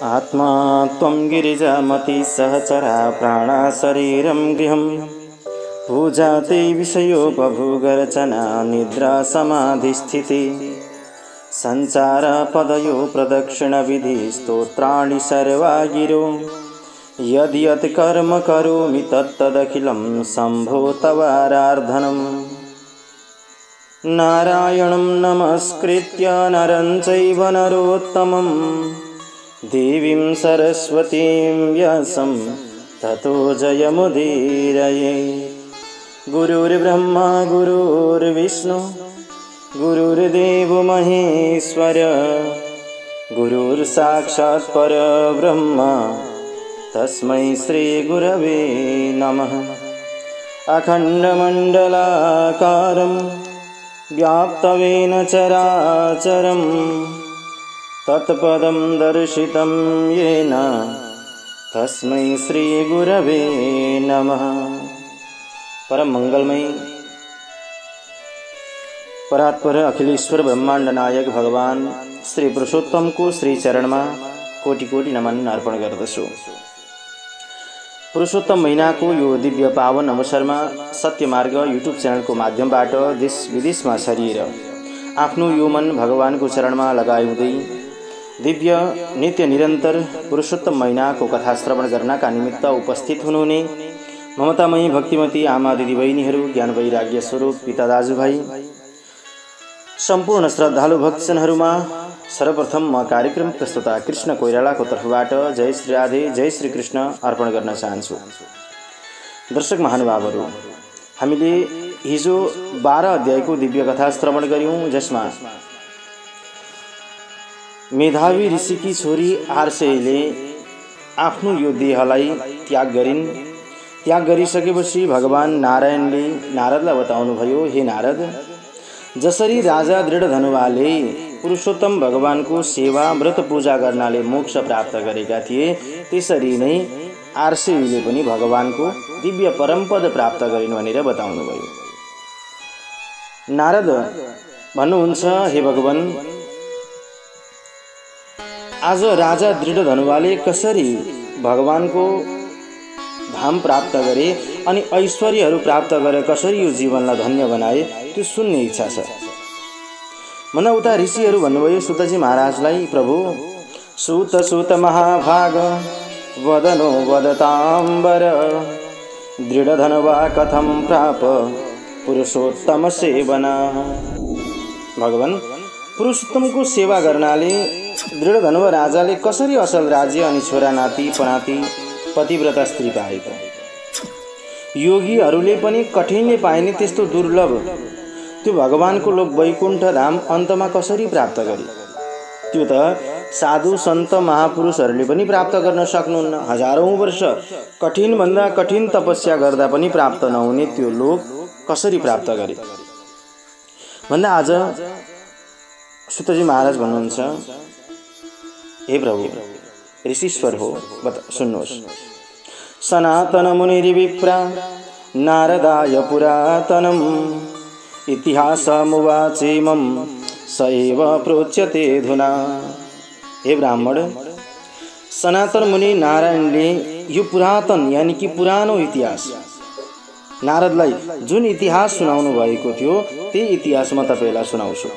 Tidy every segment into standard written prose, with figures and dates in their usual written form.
आत्मा त्वं गिरिजामति सहचरा प्राणा शरीरं गृहं पूजा ते विषयोपभोगरचना निद्रा समाधिस्थिति संचार पदयो प्रदक्षिणविधि स्तोत्राणि सर्वा गिरो यद् यत् कर्म करोमि तत्तदखिलं शम्भो तवाराधनम् नारायणं नमस्कृत्य नरं चैव नरोत्तमं देवीं सरस्वतीं व्यासं ततो जयमुदीरये। गुरुर्ब्रह्मा गुरुर्विष्णु गुरुर्देवो महेश्वर गुरुर्साक्षात् परब्रह्म तस्मै श्री गुरवे नमः। अखण्डमण्डलाकारं व्याप्तवेन चराचरं तत्पदं दर्शितं येन तस्मै श्री गुरवे नमः। परम मंगलमय परात्पर अखिलेश्वर ब्रह्मांड नायक भगवान श्री पुरुषोत्तम को श्री चरण में कोटि कोटि नमन अर्पण गर्दछु। पुरुषोत्तम महीना को यो दिव्य पावन अवसर में सत्यमार्ग यूट्यूब चैनल को माध्यमबाट देश विदेश में छरिएर आफ्नो यो मन भगवान को चरण में लगाउँदै दिव्य नित्य निरंतर पुरुषोत्तम महीना को कथा श्रवण गर्नका निमित्त उपस्थित हुनुहुने ममतामयी भक्तिमती आमा दिदीबहिनीहरू, ज्ञान वैराग्य स्वरूप पिता दाजुभाइ, सम्पूर्ण श्रद्धालु भक्तजनहरूमा सर्वप्रथम म कार्यक्रम प्रस्तुता कृष्ण कोइराला को तर्फबाट जय श्री राधे जय श्री कृष्ण अर्पण गर्न चाहन्छु। दर्शक महानुभावहरू, हामीले हिजो 12 अध्यायको दिव्य कथा श्रवण गर्यौं, जसमा मेधावी ऋषिकी छोरी आर्सेले आफ्नो यो देहलाई त्याग गरिन्। त्याग गरिसकेपछि भगवान नारायणले नारदलाई बताउनुभयो, हे नारद, जसरी राजा दृढधनुवाले पुरुषोत्तम भगवान को सेवा व्रत पूजा गर्नाले मोक्ष प्राप्त गरेका थिए, त्यसरी नै आर्सेले पनि भगवान को दिव्य परमपद प्राप्त गरिन् भनेर बताउनुभयो। नारद भन्नुहुन्छ, हे भगवान, आज राजा दृढधनुवाले कसरी भगवान को धाम प्राप्त गरे अनि ऐश्वर्यहरू प्राप्त गरे, कसरी यो जीवनलाई धन्य बनाए, त्यो सुन्ने इच्छा छ। मन उता ऋषिहरू भन्नुभयो सुतजी महाराजलाई, प्रभु, सुत सुत महाभाग वदनो वदताम्बर दृढधनुवा कथं प्राप पुरुषोत्तम सेवना। भगवान, पुरुषोत्तम को सेवा गर्नाले दृढधनुव राजाले कसरी असल राज्य अनि छोरा नाति पनाति पतिव्रता स्त्री पाए त? योगीहरूले पनि कठिनले पाइने त्यस्तो दुर्लभ त्यो भगवान को लोक वैकुण्ठ धाम अन्तमा कसरी प्राप्त गरे? त्यो त साधु सन्त महापुरुषहरूले पनि प्राप्त गर्न सक्नुहुन्न। हजारौं वर्ष कठिन भन्दा कठिन तपस्या गर्दा पनि प्राप्त नहुने त्यो लोक कसरी प्राप्त गरे भन्दा आज सुतजी महाराज भन्नुहुन्छ, हे प्रभु, ऋषीश्वर हो, सुन्नुहोस्। सनातन मुनिर्विप्रा नारदाय पुरातनम् इतिहासमुवाचेमं स एव प्रोच्यते धुना। हे ब्राह्मण, सनातन मुनि नारायणले यो पुरातन यानी कि पुरानो इतिहास नारदलाई जुन इतिहास सुनाउनु भएको थियो, त्यही इतिहास म तपाईलाई सुनाउँछु।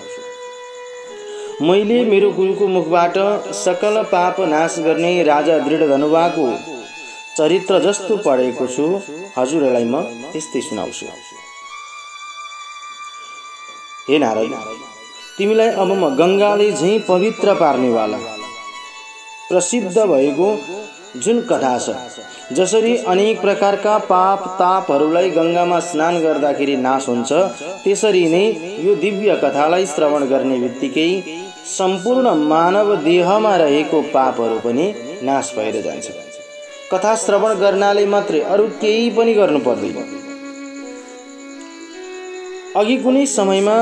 मैले मेरो गुरुको मुखबाट सकल पाप नाश गर्ने राजा दृढधनुवाको चरित्र जस्तो पढेको छु, हजुरलाई म त्यस्तै सुनाउँछु। हे नारद, तिमीलाई अब म गंगाले झैं पवित्र पार्नेवाला प्रसिद्ध भएको जुन कथा छ, जसरी अनेक प्रकारका पाप तापहरूलाई गंगामा स्नान गर्दाखेरि नाश हुन्छ, त्यसरी नै यो दिव्य कथालाई श्रवण गर्ने बित्तिकै सम्पूर्ण मानव देहमा रहेको पापहरू पनि नाश भएर जान्छ। कथा श्रवण गर्नाले मात्रै, अरु केही पनि गर्नु पर्दैन। अघि कुनै समयमा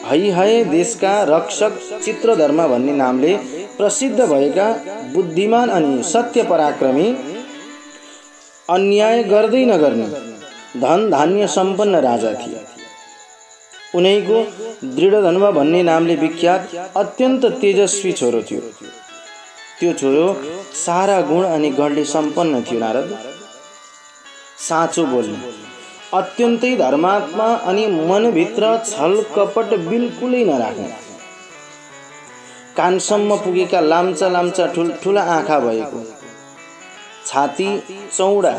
हैहय देशका रक्षक चित्रधर्मा भन्ने नामले प्रसिद्ध भएका बुद्धिमान अनि सत्य पराक्रमी, अन्याय गर्दै नगर्ने धन धान्य सम्पन्न राजा थिए। उनैको दृढधनुवा भन्ने नामले विख्यात अत्यन्त तेजस्वी छोरो थियो। त्यो छोरो सारा गुण अनि गणले सम्पन्न थियो। नारद साँचो बोल्ने, अत्यन्तै धर्मात्मा अनि मनभित्र छल कपट बिल्कुलै नराख्ने, कानसम्म पुगेका लाम्चा लाम्चा ठुल्ठुला आँखा भएको, छाती चौडा,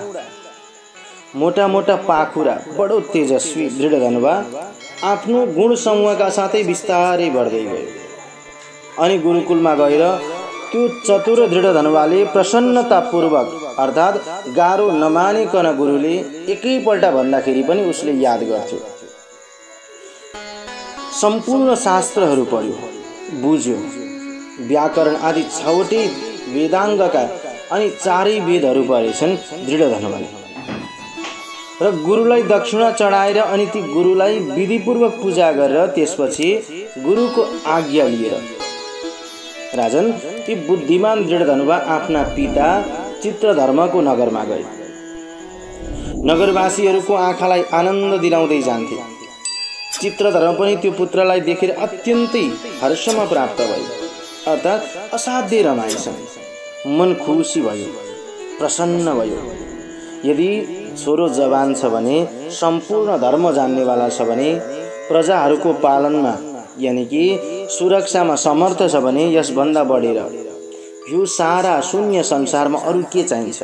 मोटा मोटा पाखुरा, बडो तेजस्वी दृढ धनुवा आफ्नो गुण समूहका साथै बिस्तारै बढ्दै गयो। अनि गुरुकुलमा गएर त्यो चतुर दृढ धनुवाले प्रसन्नतापूर्वक अर्थात् गाह्रो नमानिकन गुरुले एकैपल्ट भन्दाखेरि पनि उसले याद गर्थ्यो। सम्पूर्ण शास्त्रहरू पढ्यो, बुझ्यो, व्याकरण आदि 6वटै वेदाङ्गका अनि 4 वेदहरू पढेछन् दृढ धनुवाले। र गुरुलाई दक्षिणा चढाएर अनि ती गुरुलाई विधिपूर्वक पूजा गरेर त्यसपछि गुरुको आज्ञा लिएर राजन ती बुद्धिमान दृढ धनुवा आफ्ना पिता चित्रधर्मको नगरमा गए। नगरवासीहरूको आँखालाई आनन्द दिलाउँदै जान्थे। चित्रधर्म पनि त्यो पुत्रलाई देखेर अत्यन्तै हर्षमा प्राप्त भयो, अर्थात् असाध्यै रमाएछन्। मन खुसी भयो, प्रसन्न भयो। यदि छोरो जवान छ भने, सम्पूर्ण धर्म जान्नेवाला छ भने, प्रजाहरूको पालनमा यानि कि सुरक्षामा समर्थ छ भने यसभन्दा बढेर यो सारा शून्य संसारमा अरू के चाहिन्छ?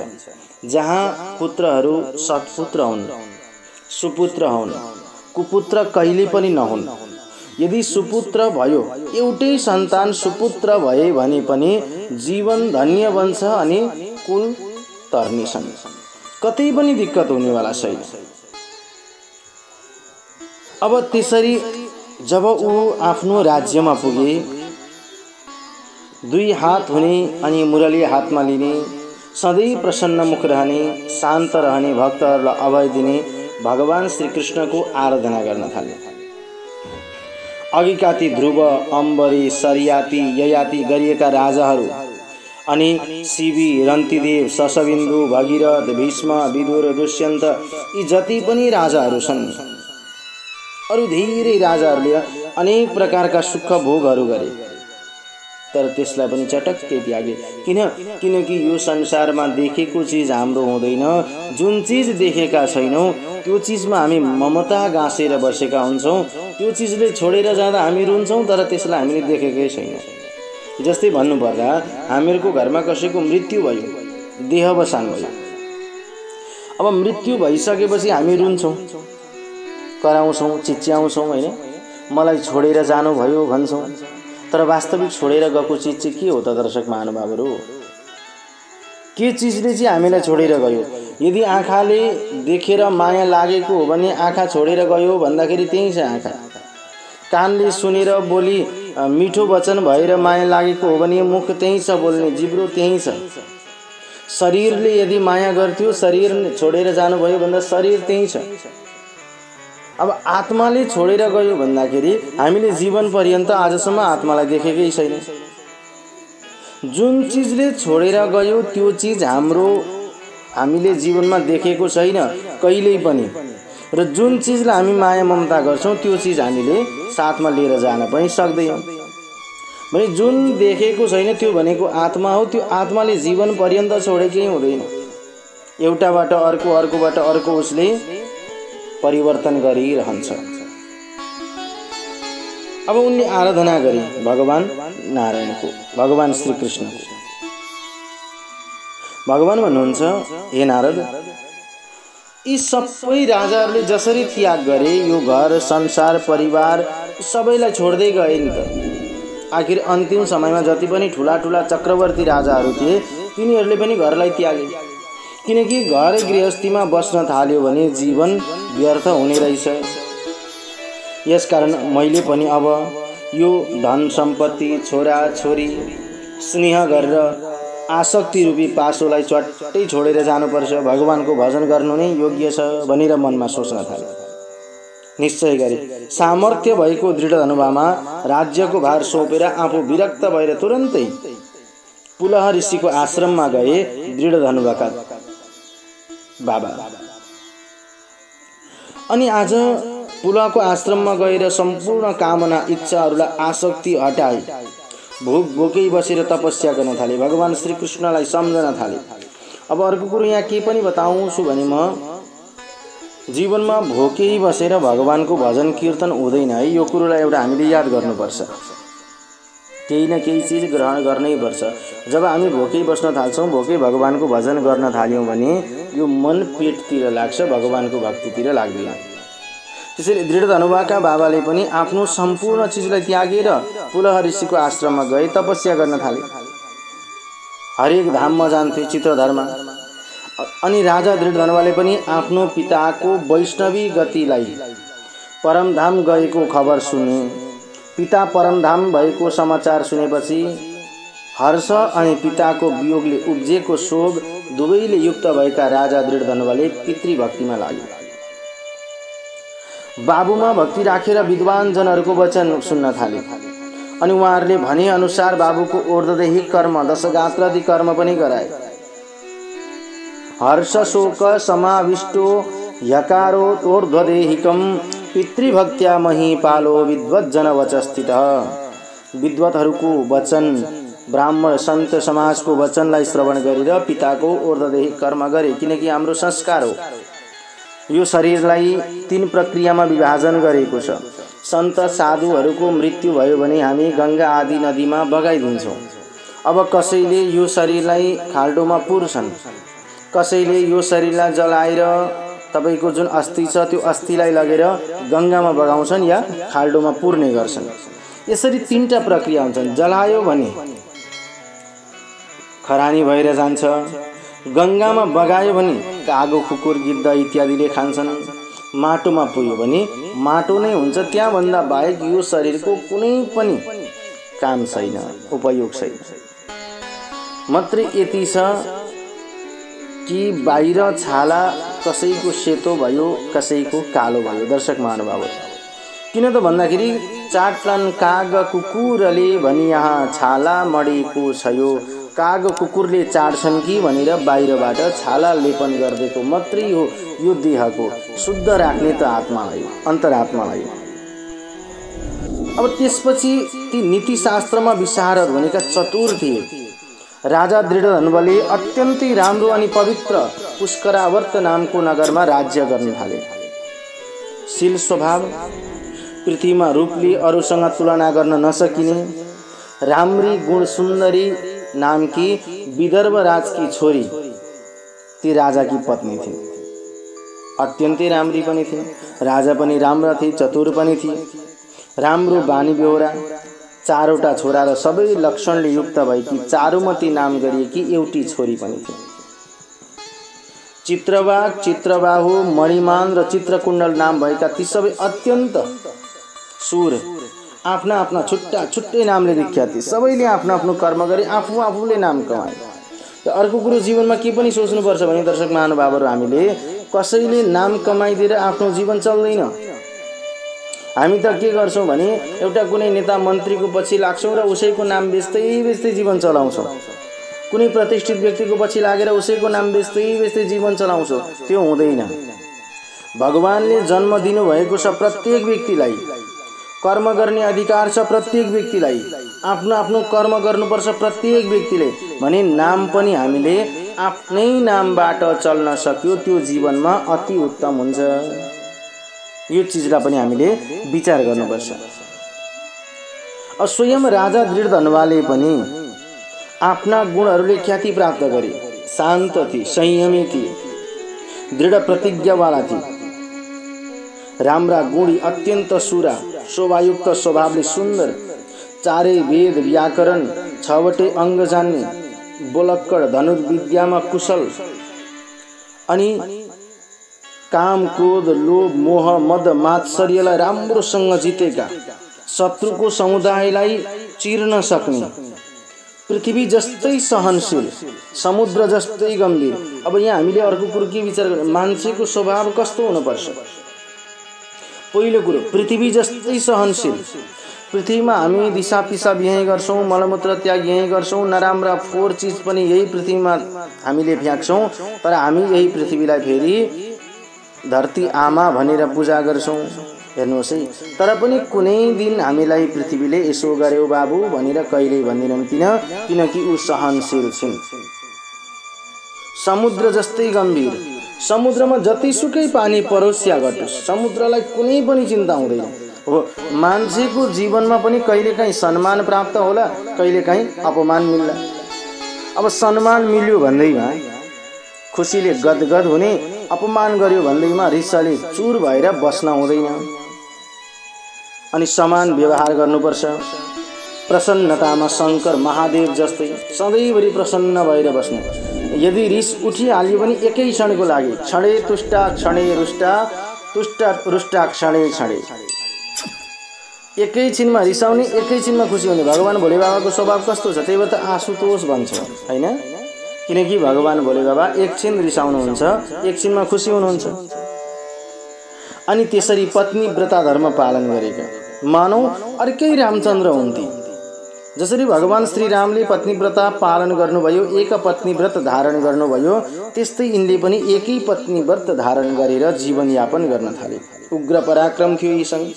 जहाँ पुत्रहरू सत्पुत्र हुन्, सुपुत्र हुन्, कुपुत्र कहिले पनि नहुन्। यदि सुपुत्र भयो, एउटै सन्तान सुपुत्र भए भने पनि जीवन धन्य बन्छ अनि कुल तर्नेछन्, कतै पनि दिक्कत हुनेवाला छैन। अब त्यसरी जब ऊ आफ्नो राज्यमा पुगे, 2 हात हुने अनि मुरली हातमा लिने, सधैँ प्रसन्न मुख रहने, शान्त रहने, भक्तहरूलाई अभय दिने भगवान श्रीकृष्णको आराधना गर्न थाले। अघिका ती ध्रुव, अम्बरी, सरियाती, ययाति गरिएका राजाहरू अनि शिवी, रन्तिदेव, शशबिन्दु, भगीरथ, भीष्म, विदुर, दुष्यन्त यी जति पनि राजाहरू छन्, अरू धेरै राजाहरूले अनेक प्रकारका सुख भोगहरू गरे, तर त्यसलाई पनि चटक्कै त्यागे। किनकि यो संसारमा देखेको चिज हाम्रो हुँदैन। जुन चिज देखेका छैनौँ त्यो चिजमा हामी ममता गाँसेर बसेका हुन्छौँ। त्यो चिजले छोडेर जाँदा हामी रुन्छौँ, तर त्यसलाई हामीले देखेकै छैन। जस्तै भन्नुपर्दा हामीहरूको घरमा कसैको मृत्यु भयो, देहावसान भयो। अब मृत्यु भइसकेपछि हामी रुन्छौँ, कराउँछौँ, चिच्याउँछौँ, होइन, मलाई छोडेर जानुभयो भन्छौँ। तर वास्तविक छोडेर गएको चिज चाहिँ के हो त दर्शक महानुभावहरू? के चिजले चाहिँ हामीलाई छोडेर गयो? यदि आँखाले देखेर माया लागेको हो भने आँखा छोडेर गयो भन्दाखेरि त्यही छ आँखा। कानले सुनेर बोली मिठो वचन भएर माया लागेको हो भने मुख त्यही छ, बोल्ने जिब्रो त्यही छ। शरीरले यदि माया गर्थ्यो, शरीर छोडेर जानुभयो भन्दा शरीर त्यही छ। अब आत्माले छोडेर गयो भन्दाखेरि हामीले जीवन पर्यन्त आजसम्म आत्मालाई देखेकै छैन। जुन चिजले छोडेर गयो त्यो चिज हामीले जीवनमा देखेको छैन कहिल्यै पनि। र जुन चिजलाई हामी माया ममता गर्छौँ त्यो चिज हामीले साथमा लिएर जान पनि सक्दैनौँ। भने जुन देखेको छैन त्यो भनेको आत्मा हो। त्यो आत्माले जीवन पर्यन्त छोडेकै हुँदैन। एउटाबाट अर्को, अर्कोबाट अर्को उसले परिवर्तन गरिरहन्छ। अब उनले आराधना गरे भगवान नारायणको, भगवान श्रीकृष्णको। भगवान भन्नुहुन्छ, हे नारद, यी सबै राजाहरूले जसरी त्याग गरे, यो घर संसार परिवार सबैलाई छोड्दै गए नि त। आखिर अन्तिम समयमा जति पनि ठुला ठुला चक्रवर्ती राजाहरू थिए तिनीहरूले पनि घरलाई त्यागे। किनकि घर गृहस्थीमा बस्न थाल्यो भने जीवन व्यर्थ हुने रहेछ। यसकारण मैले पनि अब यो धन सम्पत्ति, छोरा छोरी, स्नेह गरेर आसक्ति रूपी पासोलाई चट्टै छोडेर जानुपर्छ, भगवानको भजन गर्नु नै योग्य छ भनेर मनमा सोच्न थाले। निश्चय गरे सामर्थ्य भएको दृढ धनुवामा राज्यको भार सौंपेर आफू विरक्त भएर तुरन्तै पुलह ऋषिको आश्रममा गए दृढ धनुवाका बाबा। अनि आज पुलहको आश्रममा गएर सम्पूर्ण कामना इच्छाहरूलाई आसक्ति हटाए भोक भोकै बसेर तपस्या गर्न थाले, भगवान श्री कृष्णलाई सम्झन थाले। अब अर्को कुरो यहाँ के पनि बताउँछु भने म जीवनमा भोकै बसेर भगवानको भजन कीर्तन हुँदैन है। यो कुरोलाई एउटा हामीले याद गर्नुपर्छ। केही न केही चीज ग्रहण गर्नै पर्छ। जब हामी भोकै बस्न थाल्छौँ, भोकै भगवानको भजन गर्न थाल्यौँ भने यो मन पेटतिर लाग्छ, भगवानको भक्तितिर लाग्दैन। त्यसैले दृढ धनुवाका बाबाले पनि आफ्नो सम्पूर्ण चिजलाई त्यागेर पुलह ऋषिको आश्रममा गए, तपस्या गर्न थाले। हरेक धाममा जान्थे, चित्रधरमा। अनि राजा दृढ धनुवाले पनि आफ्नो पिताको वैष्णवी गतिलाई परमधाम गएको खबर सुने। पिता परमधाम भएको समाचार सुनेपछि हर्ष अनि पिताको वियोगले उब्जेको शोक दुवैले युक्त भएका राजा दृढ धनुवाले पितृभक्तिमा लागे। बाबुमा भक्ति राखेर विद्वान जनहरूको वचन सुन्न थाले। अनि उहाँहरूले भने अनुसार बाबुको ऊर्ध्वदेही कर्म दशगात्रादि कर्म पनि गराए। हर्ष शोक समाविष्टो यकारो ऊर्ध्वदेहिकम पितृभक्त्या महिपालो विद्वज्जन वचस्थित। विद्वतहरूको वचन, ब्राह्मण सन्त समाजको वचनलाई श्रवण गरेर पिताको ऊर्ध्वदेही कर्म गरे। किनकि हाम्रो संस्कार हो, यो शरीरलाई 3 प्रक्रियामा विभाजन गरेको छ। सन्त साधुहरूको मृत्यु भयो भने हामी गंगा आदि नदीमा बगाइदिन्छौँ। अब कसैले यो शरीरलाई खाल्डोमा पुर्छन्, कसैले यो शरीरलाई जलाएर तपाईको जुन अस्थि छ त्यो अस्थिलाई लगेर गंगामा बगाउँछन् या खाल्डोमा पुर्ने गर्छन्। यसरी 3टा प्रक्रिया हुन्छन्। जलायो भने खरानी भएर जान्छ, गंगामा बगायो भने कागो कुकुर गिद्ध इत्यादिले खान्छन्, माटोमा पुग्यो भने माटो नै हुन्छ। त्यहाँभन्दा बाहेक यो शरीरको कुनै पनि काम छैन, उपयोग छैन। मात्रै यति छ कि बाहिर छाला कसैको सेतो भयो, कसैको कालो भयो। दर्शक महानुभावहरू, किन त भन्दाखेरि चाट्लान काग कुकुरले भनी यहाँ छाला मडेको छ यो, काग कुकुरले चाट्छन् कि भनेर बाहिरबाट छाला लेपन गरिदिएको मात्रै हो। यो देहको शुद्ध राख्ने त आत्मालाई, अन्तरात्मालाई। अब त्यसपछि ती नीतिशास्त्रमा विशारद भनेका चतुर थिए। राजा दृढ धनुवाले अत्यन्तै राम्रो अनि पवित्र पुष्करावर्त नामको नगरमा राज्य गर्न थाले। शील स्वभाव, पृथ्वीमा रूपले अरूसँग तुलना गर्न नसकिने, राम्री गुण सुन्दरी नामकी विदर्भ राजकी छोरी ती राजाकी पत्नी थिए। अत्यन्तै राम्री पनि थिए, राजा पनि राम्रा थिए, चतुर पनि थिए, राम्रो बानी बेहोरा, 4वटा छोरा र सबै लक्षणले युक्त भएकी चारुमती नाम गरिएकी एउटी छोरी पनि थिए। चित्रबाघ, चित्रबाहु, मणिमान र चित्रकुण्डल नाम भएका ती सबै अत्यन्त सुर, आफ्ना आफ्ना छुट्टा छुट्टै नामले विख्यात थिए। सबैले आफ्नो आफ्नो कर्म गरे, आफूले नाम कमाए। र अर्को कुरो जीवनमा के पनि सोच्नुपर्छ भने दर्शक महानुभावहरू, हामीले कसैले नाम कमाइदिएर आफ्नो जीवन चल्दैन। हामी त के गर्छौं भने एउटा कुनै नेता मन्त्रीको पछि लाग्छौं र उसैको नाम बेच्दै बेच्दै जीवन चलाउँछौं। कुनै प्रतिष्ठित व्यक्तिको पछि लागेर उसैको नाम बेच्दै बेच्दै जीवन चलाउँछौं। त्यो हुँदैन। भगवानले जन्म दिनु भएको छ प्रत्येक व्यक्तिलाई, कर्म गर्ने अधिकार छ प्रत्येक व्यक्तिलाई, आफ्नो आफ्नो कर्म गर्नुपर्छ प्रत्येक व्यक्तिले। भने नाम पनि हामीले आफ्नै नामबाट चल्न सक्यो त्यो जीवनमा अति उत्तम हुन्छ। यो चीजलाई पनि हामीले विचार गर्नुपर्छ। स्वयं राजा दृढ धनुवाले पनि आफ्ना गुणहरूले ख्याति प्राप्त गरे। शान्त थिए, संयमी थिए, दृढ प्रतिज्ञावाला थिए, राम्रा गुणी, अत्यन्त सुरा, शोभायुक्त स्वभावले सुन्दर, चारै वेद व्याकरण, 6वटै अङ्ग जान्ने, बोलक्कड, धनुर्विद्यामा कुशल, अनि काम क्रोध लोभ मोह मद मात्सर्यलाई राम्रोसँग जितेका, शत्रुको समुदायलाई चिर्न सक्ने, पृथ्वी जस्तै सहनशील, समुद्र जस्तै गम्भीर। अब यहाँ हामीले अर्को कुरो के विचार गर्ने, मान्छेको स्वभाव कस्तो हुनुपर्छ? पहिलो कुरो, पृथ्वी जस्तै सहनशील। पृथ्वीमा हामी दिशा पिसाब यहीँ गर्छौँ, मलमूत्र त्याग यहीँ गर्छौँ, नराम्रा फोहोर चिज पनि यही पृथ्वीमा हामीले फ्याँक्छौँ। तर हामी यही पृथ्वीलाई फेरि धरती आमा भनेर पूजा गर्छौँ, हेर्नुहोस् है, तर पनि कुनै दिन हामीलाई पृथ्वीले यसो गर्यो बाबु भनेर कहिल्यै भन्दिनन्। किनकि ऊ सहनशील छिन्। समुद्र जस्तै गम्भीर, समुद्रमा जतिसुकै पानी परोस् या घटोस्, समुद्रलाई कुनै पनि चिन्ता हुँदैन। हो, मान्छेको जीवनमा पनि कहिलेकाहीँ सम्मान प्राप्त होला, कहिलेकाहीँ अपमान मिल्ला। अब सम्मान मिल्यो भन्दैमा खुसीले गदगद हुने, अपमान गर्यो भन्दैमा रिसाले चुर भएर बस्न हुँदैन। अनि समान व्यवहार गर्नुपर्छ। प्रसन्नतामा शङ्कर महादेव जस्तै सधैँभरि प्रसन्न भएर बस्नु। यदि रिस उठिहाल्यो भने एकै क्षणको लागि, क्षणे तुष्टा क्षणे रुष्टा, तुष्टा रुष्टा क्षणे क्षणे, एकैछिनमा रिसाउने, एकैछिनमा खुसी हुने। भगवान भोले बाबाको स्वभाव कस्तो छ? त्यही भएर त आशुतोष भन्छ हैन? किनकि भगवान भोले बाबा एकछिन रिसाउनुहुन्छ, एकछिनमा खुसी हुनुहुन्छ। अनि त्यसरी पत्नी व्रता धर्म पालन गरेका मानौ अर्कै रामचन्द्र हुन्थे। जसरी भगवान श्री रामले पत्नी व्रता पालन गर्नुभयो, एक पत्नी व्रत धारण गर्नुभयो, त्यस्तै यिनले पनि एकै पत्नी व्रत धारण गरेर जीवनयापन गर्न थाले। उग्र पराक्रम थियो यीसँग,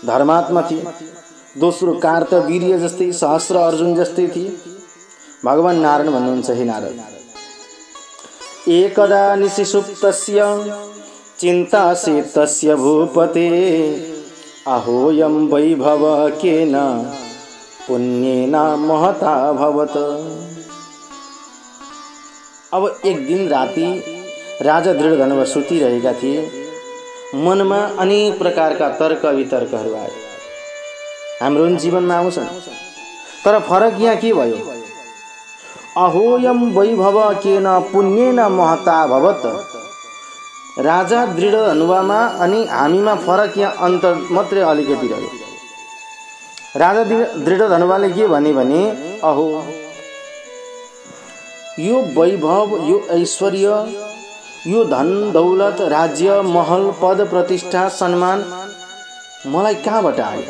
धर्मात्मा थिए। दोस्रो कार्तवीर्य जस्तै, सहस्र अर्जुन जस्तै थिए। भगवान नारायण भन्नुहुन्छ, हे नारद, एकदा निशिसुप्तस्य चिन्तासेतस्य भूपते अहोयं वैभव केन पुण्येन महता भवत। अब एक दिन राति राजा दृढधनुव सुतिरहेका थिए। मनमा अनेक प्रकारका तर्क वितर्कहरू आए। हाम्रो जीवनमा आउँछन्, तर फरक यहाँ के भयो? अहोयम वैभव केन पुण्येन महता भवत। राजा दृढधनुवमा अनि हामीमा फरक यहाँ अन्तर मात्रै अलिकति रह्यो। राजा दृढधनुवले के भने अहो, यो वैभव, यो ऐश्वर्य, यो धन दौलत, राज्य, महल, पद, प्रतिष्ठा, सम्मान मलाई कहाँबाट आयो?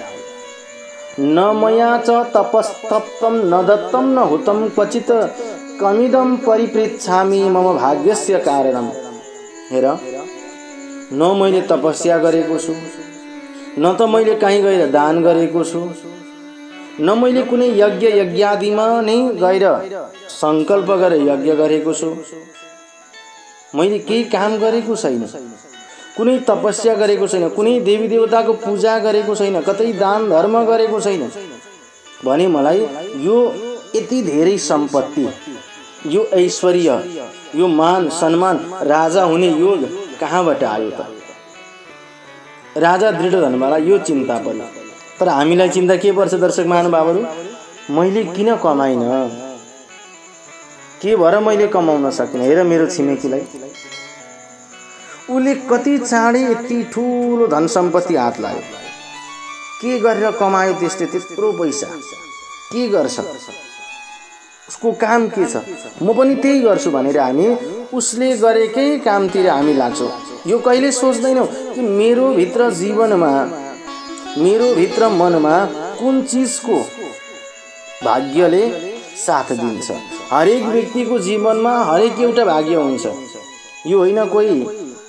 न मया च तपस्तप्तं न दत्तं न हुतं क्वचित कमिदं परिपृच्छामि मम भाग्यस्य कारणम। हेर, न मैले तपस्या गरेको छु, न त मैले कहीँ गएर दान गरेको छु, न मैले कुनै यज्ञ यज्ञादिमा नै गएर संकल्प गरेर यज्ञ गरेको छु। मैले केही काम गरेको छैन, कुनै तपस्या गरेको छैन, कुनै देवी देवताको पूजा गरेको छैन, कतै दान धर्म गरेको छैन भने मलाई यो यति धेरै सम्पत्ति, यो ऐश्वर्य, यो मान सम्मान, राजा हुने योग कहाँबाट आयो त? राजा दृढधनुवलाई यो चिन्ता पर्यो। तर हामीलाई चिन्ता के पर्छ दर्शक महानुभावहरू? मैले किन कमाइन? के भएर मैले कमाउन सकिनँ? हेर मेरो छिमेकीलाई, उसले कति चाँडै यति ठुलो धन सम्पत्ति हात लाग्यो। के गरेर कमायो त्यसले त्यत्रो पैसा? के गर्छ? उसको काम के छ? म पनि त्यही गर्छु भनेर हामी उसले गरेकै कामतिर हामी लाग्छौँ। यो कहिले सोच्दैनौँ कि मेरो भित्र जीवनमा, मेरो भित्र मनमा कुन चिजको भाग्यले साथ दिन्छ। हरेक व्यक्तिको जीवनमा हरेक एउटा भाग्य हुन्छ। यो होइन कोही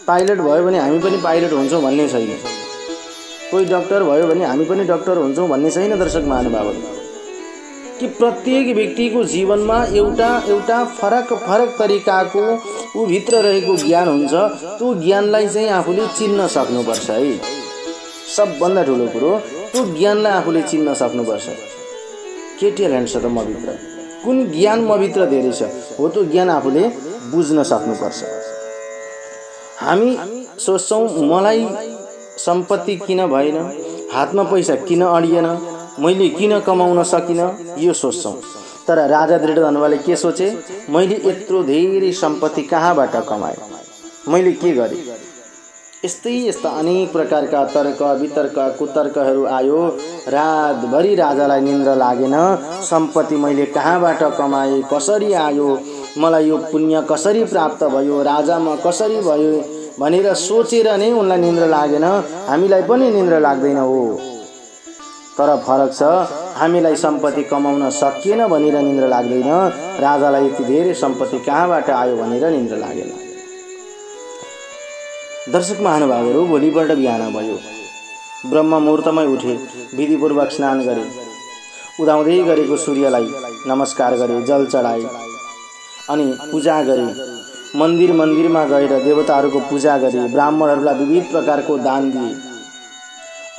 पाइलट भयो भने हामी पनि पाइलट हुन्छौँ भन्ने छैन, कोही डाक्टर भयो भने हामी पनि डाक्टर हुन्छौँ भन्ने छैन। दर्शक महानुभावहरू, कि प्रत्येक व्यक्तिको जीवनमा एउटा एउटा फरक फरक तरिकाको ऊ भित्र रहेको ज्ञान हुन्छ। त्यो ज्ञानलाई चाहिँ आफूले चिन्न सक्नुपर्छ है। सबभन्दा ठुलो कुरो त्यो ज्ञानलाई आफूले चिन्न सक्नुपर्छ। के ट्यालेन्ट छ त म भित्र? कुन ज्ञान म भित्र धेरै छ? हो, त्यो ज्ञान आफूले बुझ्न सक्नुपर्छ। हामी सोच्छौँ मलाई सम्पत्ति किन भएन, हातमा पैसा किन अडिएन, मैले किन कमाउन सकिनँ, यो सोच्छौँ। तर राजा दृढधनुवले के सोचे? मैले यत्रो धेरै सम्पत्ति कहाँबाट कमाएँ, मैले के गरेँ? यस्तै यस्ता अनेक प्रकारका तर्क वितर्क कुतर्कहरू आयो। रातभरि राजालाई निन्द्रा लागेन। सम्पत्ति मैले कहाँबाट कमाएँ, कसरी आयो, मलाई यो पुण्य कसरी प्राप्त भयो, राजामा कसरी भयो भनेर सोचेर नै उनलाई निन्द्रा लागेन। हामीलाई पनि निन्द्रा लाग्दैन हो, तर फरक छ, हामीलाई सम्पत्ति कमाउन सकिएन भनेर निन्द्रा लाग्दैन, राजालाई यति धेरै सम्पत्ति कहाँबाट आयो भनेर निन्द्रा लागेन। दर्शक महानुभावहरू, भोलिपल्ट बिहान भयो। ब्रह्म मुहूर्तमै उठे, विधिपूर्वक स्नान गरे, उदाउँदै गरेको सूर्यलाई नमस्कार गरे, जल चढाए अनि पूजा गरे। मन्दिरमा गएर देवताहरूको पूजा गरे, ब्राह्मणहरूलाई विविध प्रकारको दान दिए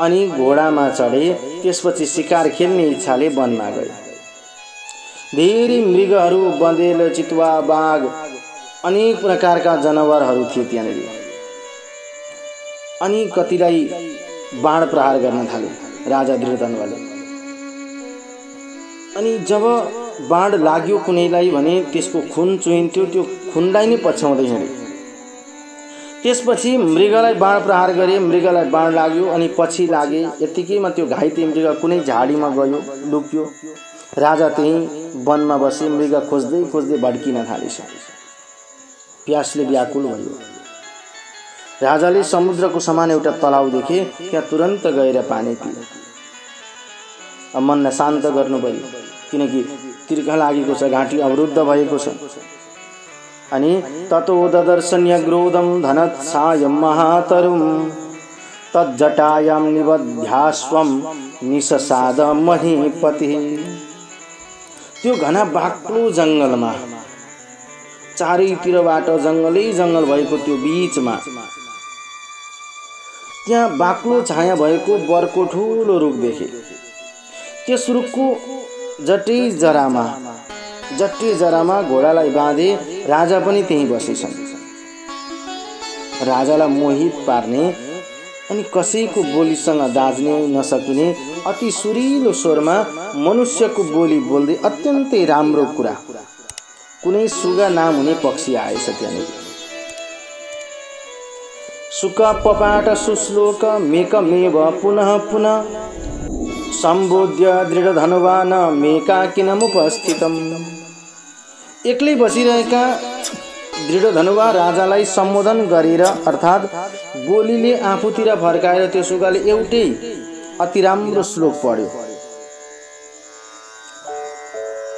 अनि घोडामा चढे। त्यसपछि शिकार खेल्ने इच्छाले वनमा गए। धेरै मृगहरू, बँदेल, चितुवा, बाघ, अनेक प्रकारका जनावरहरू थिए त्यहाँनिर। अनि कतिलाई बाण प्रहार गर्न थाले राजा दृढधनुवाले। अनि जब बाण लाग्यो कुनैलाई भने त्यसको खुन चुहिन्थ्यो, त्यो खुनलाई नै पछ्याउँदै हिँडे। त्यसपछि मृगलाई बाण प्रहार गरे, मृगलाई बाण लाग्यो अनि पछि लागे। यतिकैमा त्यो घाइते मृग कुनै झाडीमा गयो, लुक्यो। राजा त्यही वनमा बसे, मृग खोज्दै खोज्दै भड्किन थालेछ। प्यासले व्याकुल भयो। राजाले समुद्रको समान एउटा तलाउ देखे, त्यहाँ तुरन्त गएर पानी पिए। अब मनलाई शान्त गर्नुभयो, किनकि तिर्खा लागेको छ, घाँटी अवरुद्ध भएको छ। अनि ततो ददर्शन्यग्रोदं धनत्सायं महातरुं तज्जटायां निबध्यास्वं निससाद महीपतिः। त्यो घना बाक्लो जङ्गलमा, चारैतिरबाट जङ्गलै जङ्गल भएको त्यो बीचमा त्यहाँ बाक्लो छाया भएको बरको ठुलो रुख देखे। त्यस रुखको जट्टै जरामा घोडालाई बाँधे राजा पनि त्यहीँ बसेछन्। राजालाई मोहित पार्ने अनि कसैको बोलीसँग दाज्ने नसकिने अति सुरिलो स्वरमा मनुष्यको बोली बोल्दै अत्यन्तै राम्रो कुरा, कुनै सुगा नाम हुने पक्षी आएछ त्यहाँनिर। सुक पपाट सुश्लोक मेकमेव पुनः पुनः सम्बोध्य दृढधनुवान मेकाकिनमुपस्थितम्। एक्लै बसिरहेका दृढधनुवा राजालाई सम्बोधन गरेर अर्थात् बोलीले आफूतिर फर्काएर त्यो सुगाले एउटै अति राम्रो श्लोक पढ्यो।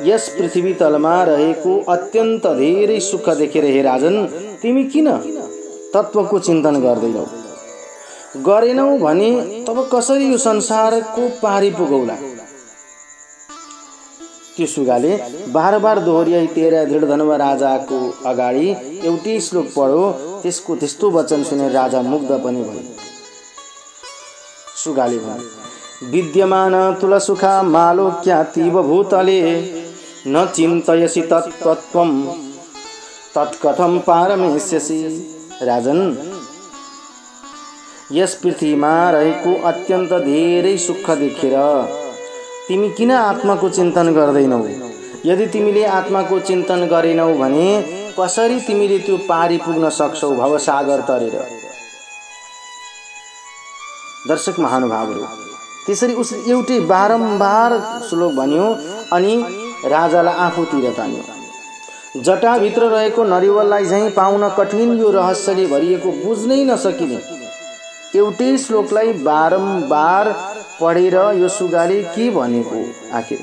यस पृथ्वी तलमा रहेको अत्यन्त धेरै सुख देखेर हे राजन, तिमी किन तत्त्वको चिन्तन गर्दैनौ? गरेनौ भने तब कसरी यो संसारको पारी पुगौला? त्यो सुगाले बार बार दोहोर्याई तेरा दृढधनुवा राजाको अगाडि एउटै श्लोक पढ्यो। त्यसको त्यस्तो वचन सुनेर राजा मुग्ध पनि भयो। सुगाले भन्यो, विद्यमान तुलसुखा मालोक्यातीव भूतले न चिन्तयसि तत्त्वं तत्कथं पारमेष्यसि। राजन, यस पृथ्वीमा रहेको अत्यन्त धेरै सुख देखेर तिमी किन आत्माको चिन्तन गर्दैनौ? यदि तिमीले आत्माको चिन्तन गरेनौ भने कसरी तिमीले त्यो पारी पुग्न सक्छौ भवसागर तरेर? दर्शक महानुभावहरू, त्यसरी उसले एउटै बारम्बार श्लोक भन्यो अनि राजालाई आफूतिर तान्यो। जटाभित्र रहेको नरिवललाई झैँ पाउन कठिन यो रहस्यले भरिएको बुझ्नै नसकिने एउटै श्लोकलाई बारम्बार पढेर यो सुगाले के भनेको? आखिर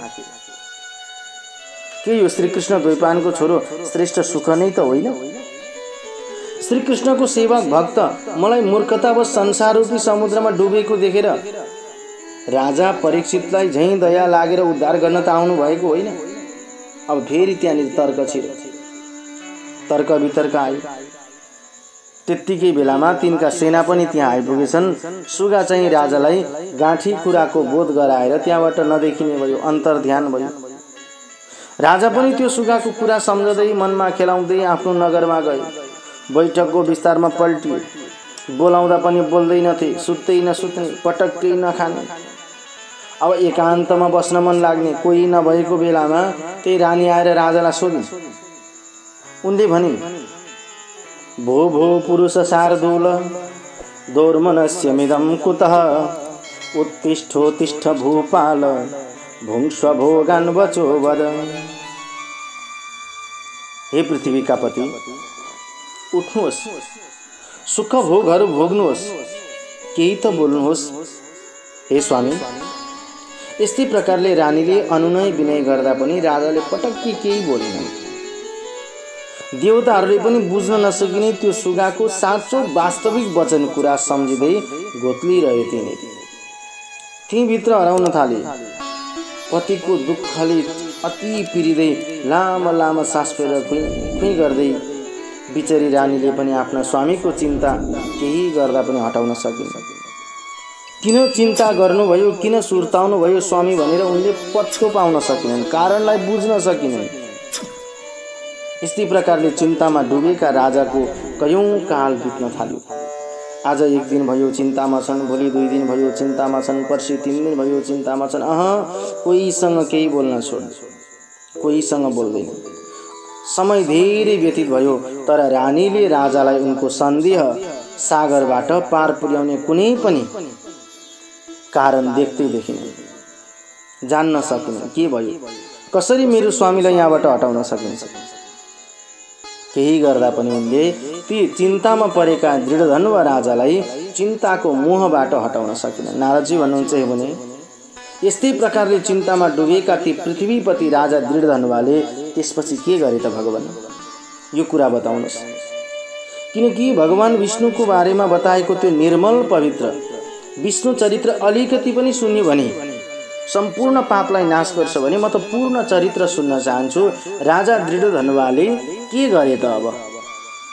के यो श्रीकृष्ण द्वैपायनको छोरो श्रेष्ठ सुख नै त होइन? श्रीकृष्णको सेवक भक्त मलाई मूर्खतावश संसाररूपी समुद्रमा डुबेको देखेर राजा परीक्षितलाई झैँ दया लागेर उद्धार गर्न त आउनु भएको होइन? अब फेरि त्यहाँनिर तर्क छिरो, तर्क वितर्क आयो। त्यत्तिकै बेलामा तिनका सेना पनि त्यहाँ आइपुगेछन्। सुगा चाहिँ राजालाई गाँठी कुराको बोध गराएर त्यहाँबाट नदेखिने भयो, अन्तर्ध्यान भयो। राजा पनि त्यो सुगाको कुरा सम्झँदै मनमा खेलाउँदै आफ्नो नगरमा गए। बैठकको विस्तारमा पल्टिए, बोलाउँदा पनि बोल्दैनथे, सुत्दै नसुत्ने, पटक्कै नखाने। अब एकान्तमा बस्न मन लाग्ने, कोही नभएको बेलामा त्यही रानी आएर राजालाई सोधिन्। उनले भनिन्, भो भो पुरुष शार्दूल दोर्मनस्यमिदं कुतः उत्तिष्ठोत्तिष्ठ भूपाल भुङ्क्ष्व भोगान् वचो वद। हे पृथ्वीका पति, उठ्नुहोस्, सुख भोगहरू भोग्नुहोस्, केही त बोल्नुहोस्। हे स्वामी, यस्तै प्रकारले रानीले अनुनय विनय गर्दा पनि राजाले पटक्कै केही बोलेनन्। देवताहरूले पनि बुझ्न नसकिने त्यो सुगाको साँचो वास्तविक वचन कुरा सम्झिँदै घोत्लिरहे थिए। तीभित्र हराउन थाले। पतिको दुःखले अति पिरिँदै लामो लामो सास फेरेर खुइ गर्दै बिचरी रानीले पनि आफ्ना स्वामीको चिन्ता केही गर्दा पनि हटाउन सकिन्। किन चिन्ता गर्नुभयो, किन सुर्ताउनु भयो स्वामी भनेर उनले पछ्को पाउन सकिनन्, कारणलाई बुझ्न सकिनन्। यस्तै प्रकारले चिन्तामा डुबेका राजाको कयौं काल बित्न थाल्यो। आज एक दिन भयो चिन्तामा छन्, भोलि 2 दिन भयो चिन्तामा छन्, पर्सि 3 दिन भयो चिन्तामा छन्। कोहीसँग केही बोल्न छोड, कोहीसँग बोल्दैन। समय धेरै व्यतीत भयो, तर रानीले राजालाई उनको सन्देह सागरबाट पार पुर्याउने कुनै पनि कारण देख्दै देखिन। जान्न सकिन के भयो, कसरी मेरो स्वामीलाई यहाँबाट हटाउन सकिन्छ। केही गर्दा पनि उनले ती चिन्तामा परेका दृढधनुव राजालाई चिन्ताको मोहबाट हटाउन सकिन। नारदजी भन्नुहुन्छ हे भने यस्तै प्रकारले चिन्तामा डुबेका ती पृथ्वीपति राजा दृढधनुवाले त्यसपछि के गरे त भगवान, यो कुरा बताउनुहोस्। किनकि भगवान विष्णुको बारेमा बताएको त्यो निर्मल पवित्र विष्णु चरित्र अलिकति पनि सुन्यो भने सम्पूर्ण पापलाई नाश गर्छ भने म त पूर्ण चरित्र सुन्न चाहन्छु। राजा दृढधनुवाले के गरे त अब?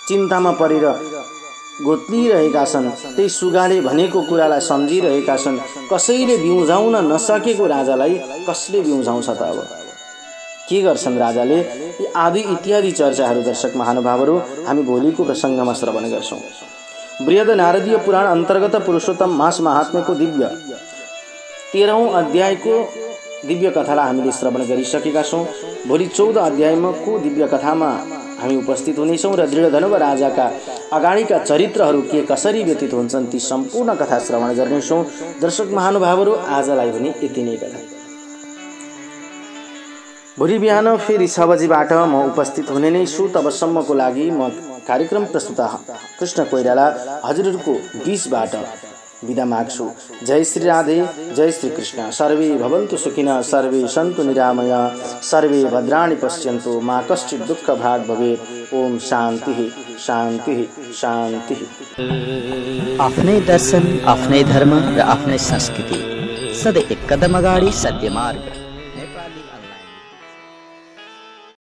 चिन्तामा परेर गोत्लिरहेका छन्, त्यही सुगाले भनेको कुरालाई सम्झिरहेका छन्। कसैले बिउझाउन नसकेको राजालाई कसले बिउझाउँछ त अब? के गर्छन् राजाले? यी आदि इत्यादि चर्चाहरू दर्शक महानुभावहरू हामी भोलिको प्रसङ्गमा श्रवण गर्छौँ। बृहद नारदीय पुराण अन्तर्गत पुरुषोत्तम मास महात्म्यको दिव्य 13औं अध्यायको दिव्य कथालाई हामीले श्रवण गरिसकेका छौँ। भोलि 14 अध्यायमा को दिव्य कथामा हामी उपस्थित हुनेछौँ र दृढधनुव राजाका अगाडिका चरित्रहरू के कसरी व्यतीत हुन्छन् ती सम्पूर्ण कथा श्रवण गर्नेछौँ। दर्शक महानुभावहरू आजलाई पनि यति नै कथा। भोलि बिहान फेरि 6 बजीबाट म उपस्थित हुने नै छु। तबसम्मको लागि म कार्यक्रम प्रस्तुता कृष्ण कोइराला हजुरहरूको बीचबाट बिदा माग्छु। जय श्री राधे, जय श्री कृष्ण। सर्वे भवन्तु सुखिनः, सर्वे सन्तु निरामय, सर्वे भद्राणि पश्यन्तु, मा कश्चित् दुःख भाग् भवेत्। ओम शान्ति शान्ति शान्ति। आफ्नै दर्शन, आफ्नै धर्म र आफ्नै संस्कृति, सधैँ एक कदम अगाडि सत्य मार्ग।